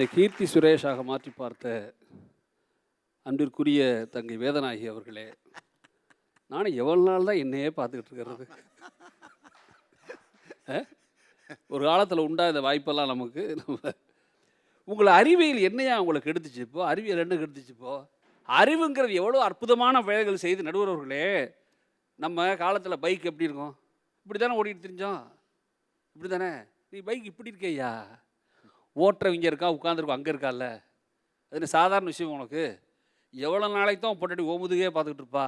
என்னை கீர்த்தி சுரேஷாக மாற்றி பார்த்த அன்பிற்குரிய தங்கை வேதநாயகி அவர்களே, நானும் எவ்வளோ நாள் தான் என்னையே பார்த்துக்கிட்டு இருக்கிறது. ஒரு காலத்தில் உண்டா இந்த வாய்ப்பெல்லாம் நமக்கு. உங்களை அறிவியல் என்னையா உங்களுக்கு கெடுத்துச்சு? இப்போ அறிவியல் என்ன கெடுத்துச்சு? இப்போ அறிவுங்கிறது எவ்வளோ அற்புதமான வேலைகள் செய்து நடுவர்களே. நம்ம காலத்தில் பைக் எப்படி இருக்கும்? இப்படி தானே ஓடிட்டு தெரிஞ்சோம். இப்படி தானே? நீ பைக் இப்படி இருக்கேயா, ஓட்டுறவங்க இருக்கா, உட்காந்துருக்கோம் அங்கே இருக்கால்ல, அது சாதாரண விஷயம் உனக்கு. எவ்வளோ நாளைக்கு தான் பொட்டாட்டி ஓமுதுகே பார்த்துக்கிட்டு இருப்பா?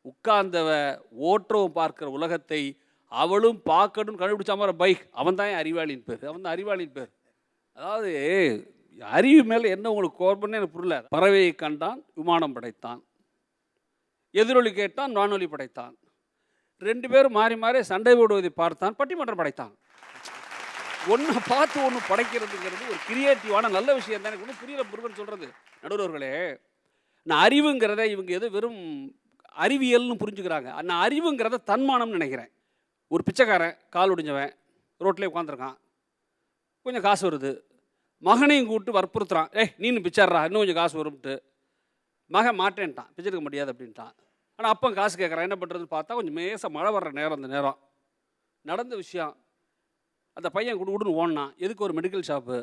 உட்கார்ந்தவ ஓட்டுறவும் பார்க்குற உலகத்தை அவளும் பார்க்கணும்னு கண்டுபிடிச்ச மாதிரி பைக். அவன் தான் அறிவாளியின் பேர். அவன் தான் அறிவாளியின் பேர். அதாவது அறிவு மேலே என்ன உங்களுக்கு கோர்பன்னு எனக்கு புரியல. பறவையை கண்டான், விமானம் படைத்தான். எதிரொலி கேட்டான், வானொலி படைத்தான். ரெண்டு பேரும் மாறி மாறி சண்டை போடுவதை பார்த்தான், பட்டிமன்றம் படைத்தான். ஒன்றை பார்த்து ஒன்று படைக்கிறதுங்கிறது ஒரு கிரியேட்டிவான நல்ல விஷயம் தான். எனக்கு ஒன்றும் புரியல முருகன் சொல்கிறது. நடுவர்களே, நான் அறிவுங்கிறத இவங்க எது வெறும் அறிவியல்னு புரிஞ்சுக்கிறாங்க. நான் அறிவுங்கிறத தன்மானம்னு நினைக்கிறேன். ஒரு பிச்சைக்காரன், கால் ஒடிஞ்சவன், ரோட்லேயே உட்காந்துருக்கான், கொஞ்சம் காசு வருது, மகனையும் கூப்பிட்டு வற்புறுத்துறான். நீனு பிச்சாடுறா, இன்னும் கொஞ்சம் காசு வரும்ட்டு. மகன் மாட்டேன்ட்டான், பிச்சைக்க முடியாது அப்படின்ட்டான். ஆனால் அப்போ காசு கேட்குறான். என்ன பண்ணுறதுன்னு பார்த்தா கொஞ்சம் மழை வர்ற நேரம். அந்த நேரம் நடந்த விஷயம். அந்த பையன் கொடுன்னு ஓடினான். எதுக்கு? ஒரு மெடிக்கல் ஷாப்பு.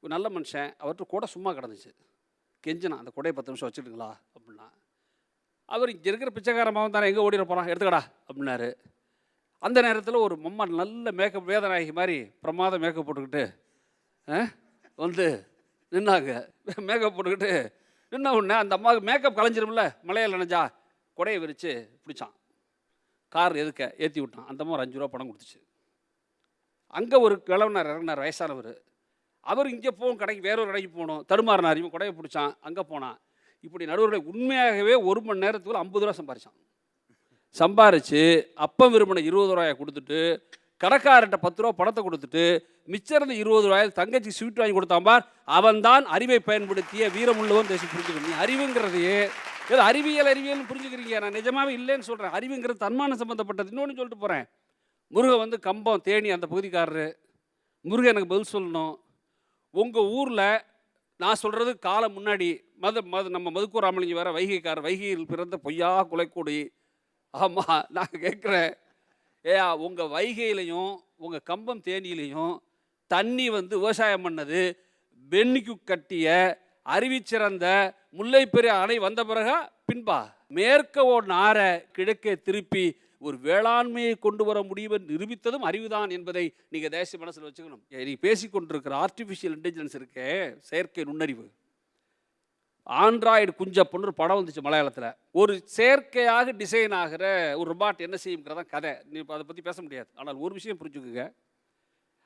ஒரு நல்ல மனுஷன், அவர்கிட்ட கூட சும்மா கிடந்துச்சு. கெஞ்சினான், அந்த கூடையை 10 நிமிஷம் வச்சுக்கிட்டுங்களா அப்படின்னா. அவர் இங்கே இருக்கிற பிச்சைக்காரமாகவும் தானே, எங்கே ஓடிட போகிறான், எடுத்துக்கடா அப்படின்னாரு. அந்த நேரத்தில் ஒரு மம்மா நல்ல மேக்கப், வேதநாயகி மாதிரி பிரமாத மேக்கப் போட்டுக்கிட்டு வந்து நின்னாங்க. மேக்கப் போட்டுக்கிட்டு நின்ன உடனே அந்த அம்மாவுக்கு மேக்கப் கலைஞ்சிரும்ல, மலையில் நினைஞ்சா கொடையை விரித்து பிடிச்சான். கார் எதுக்க ஏற்றி விட்டான். அந்த அம்மா ஒரு 5 ரூபா பணம் கொடுத்துச்சு. அங்கே ஒரு கிழவனார் இறங்கினார், வயசானவர். அவர் இங்கே போகும் கடைக்கு, வேறொரு கடைக்கு போகணும், தடுமாறினார். இவன் கொடையை பிடிச்சான், அங்கே போனான். இப்படி நடுவர்களை உண்மையாகவே 1 மணி நேரத்துக்குள்ள 50 ரூபா சம்பாரிச்சான். சம்பாரித்து அப்பம் விரும்பின 20 ரூபாயை கொடுத்துட்டு, கடைக்காரர்கிட்ட 10 ரூபா பணத்தை கொடுத்துட்டு, மிச்சம் இருந்த 20 ரூபாயில் தங்கச்சி ஸ்வீட் வாங்கி கொடுத்தான் பார். அவன் தான் அறிவை பயன்படுத்திய வீரமுள்ளவன் தேசி புரிஞ்சுக்கணும். நீ அறிவுங்கிறதையே ஏதோ அறிவியல்னு புரிஞ்சுக்கிறீங்க. நான் நிஜமாவே இல்லைன்னு சொல்கிறேன். அறிவுங்கிறது தன்மானம் சம்மந்தப்பட்டது. இன்னொன்று சொல்லிட்டு போகிறேன். முருகன் வந்து கம்பம், தேனி அந்த பகுதிக்காரரு. முருகன் எனக்கு பதில் சொல்லணும். உங்கள் ஊரில் நான் சொல்கிறது காலம் முன்னாடி நம்ம மதுக்கூர் ராமலிங்க வேறு வைகைக்காரர், வைகையில் பிறந்த பொய்யா குலைக்கூடி. ஆமாம், நான் கேட்குறேன், உங்கள் வைகையிலையும் உங்கள் கம்பம் தேனியிலையும் தண்ணி வந்து விவசாயம் பண்ணது வெண்ணிக்கு கட்டிய அறிவிச்சிறந்த முல்லைப்பெரிய அணை வந்த பிறகா பின்பா? மேற்க ஓடின ஆற கிழக்கே திருப்பி ஒரு வேளாண்மையை கொண்டு வர முடியும் என்று நிரூபித்ததும் அறிவுதான் என்பதை நீங்கள் தேசிய மனசில் வச்சுக்கணும். நீ பேசிக்கொண்டிருக்கிற ஆர்டிஃபிஷியல் இன்டெலிஜென்ஸ் இருக்கே, செயற்கை நுண்ணறிவு, ஆண்ட்ராய்டு குஞ்சப்பன்னு ஒரு படம் வந்துச்சு மலையாளத்தில். ஒரு செயற்கையாக டிசைன் ஆகிற ஒரு ரொபாட் என்ன செய்யுங்கிறதா கதை. நீ அதை பற்றி பேச முடியாது. ஆனால் ஒரு விஷயம் புரிஞ்சுக்குங்க,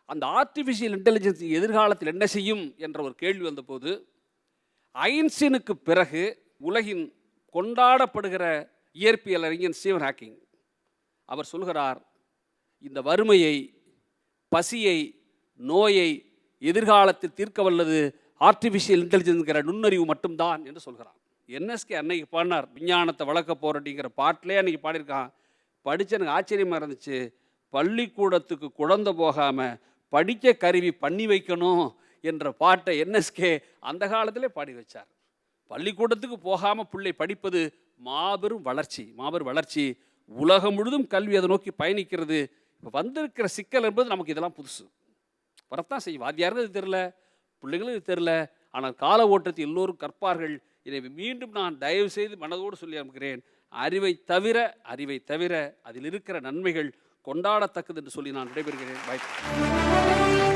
அந்த ஆர்டிஃபிஷியல் இன்டெலிஜென்ஸ் எதிர்காலத்தில் என்ன செய்யும் என்ற ஒரு கேள்வி வந்தபோது, ஐன்ஸ்டீனுக்கு பிறகு உலகின் கொண்டாடப்படுகிற இயற்பியல் அறிஞர் ஸ்டீவன் ஹாக்கிங் அவர் சொல்கிறார், இந்த வறுமையை, பசியை, நோயை எதிர்காலத்தில் தீர்க்க வல்லது ஆர்டிஃபிஷியல் இன்டெலிஜென்ஸ்ங்கிற நுண்ணறிவு மட்டும்தான் என்று சொல்கிறான். என்எஸ்கே அன்னைக்கு பாடினார், விஞ்ஞானத்தை வளர்க்க போகிறடிங்கிற பாட்டிலே அன்றைக்கி பாடியிருக்கான். படித்து எனக்கு ஆச்சரியமாக இருந்துச்சு. பள்ளிக்கூடத்துக்கு குழந்தை போகாமல் படிக்க கருவி பண்ணி வைக்கணும் என்ற பாட்டை என்எஸ்கே அந்த காலத்திலே பாடி வச்சார். பள்ளிக்கூடத்துக்கு போகாமல் பிள்ளை படிப்பது மாபெரும் வளர்ச்சி. உலகம் முழுதும் கல்வி அதை நோக்கி பயணிக்கிறது. இப்போ வந்திருக்கிற சிக்கல் என்பது நமக்கு இதெல்லாம் புதுசு வரத்தான் செய்யும். வாத்தியாருக்கு இது தெரில, பிள்ளைகளும் இது தெரில. ஆனால் கால ஓட்டத்தை எல்லோரும் கற்பார்கள். இதை மீண்டும் நான் தயவு செய்து மனதோடு சொல்லி அனுப்புகிறேன். அறிவை தவிர அதில் இருக்கிற நன்மைகள் கொண்டாடத்தக்கது என்று சொல்லி நான் விடைபெறுகிறேன். பாய்.